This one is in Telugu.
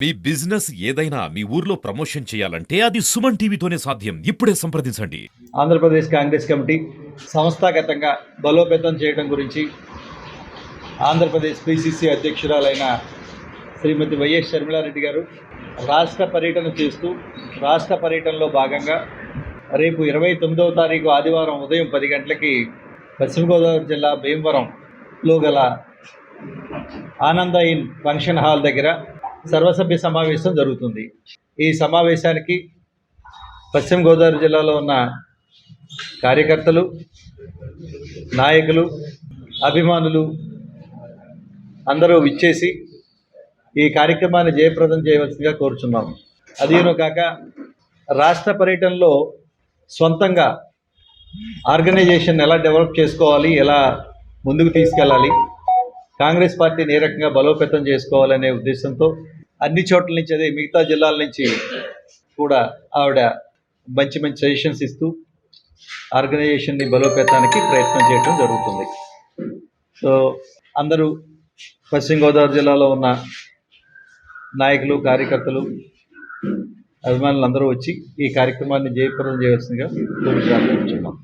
మీ బిజినెస్ ఏదైనా మీ ఊర్లో ప్రమోషన్ చేయాలంటే అది సుమన్ టీవీతోనే సాధ్యం. ఇప్పుడే సంప్రదించండి. ఆంధ్రప్రదేశ్ కాంగ్రెస్ కమిటీ సంస్థాగతంగా బలోపేతం చేయడం గురించి ఆంధ్రప్రదేశ్ పిసిసి అధ్యక్షురాలైన శ్రీమతి వైఎస్ షర్మిలారెడ్డి గారు రాష్ట్ర పర్యటన చేస్తూ రాష్ట్ర పర్యటనలో భాగంగా రేపు 29వ తారీఖు ఆదివారం ఉదయం 10 గంటలకి పశ్చిమ గోదావరి జిల్లా భీమవరంలో గల ఆనంద ఇన్ ఫంక్షన్ హాల్ దగ్గర సర్వసభ్య సమావేశం జరుగుతుంది. ఈ సమావేశానికి పశ్చిమ గోదావరి జిల్లాలో ఉన్న కార్యకర్తలు, నాయకులు, అభిమానులు అందరూ విచ్చేసి ఈ కార్యక్రమాన్ని జయప్రదం చేయవలసిందిగా కోరుచున్నాం. అదీను కాక రాష్ట్ర పర్యటనలో సొంతంగా ఆర్గనైజేషన్ ఎలా డెవలప్ చేసుకోవాలి, ఎలా ముందుకు తీసుకెళ్ళాలి, కాంగ్రెస్ పార్టీని ఏ రకంగా బలోపేతం చేసుకోవాలనే ఉద్దేశంతో అన్ని చోట్ల నుంచి, అదే మిగతా జిల్లాల నుంచి కూడా ఆవిడ మంచి మంచి సజెషన్స్ ఇస్తూ ఆర్గనైజేషన్ని బలోపేతానికి ప్రయత్నం చేయడం జరుగుతుంది. సో అందరూ పశ్చిమ గోదావరి జిల్లాలో ఉన్న నాయకులు, కార్యకర్తలు, అభిమానులు అందరూ వచ్చి ఈ కార్యక్రమాన్ని జయప్రదం చేయవలసిందిగా కోరుకుంటున్నాం.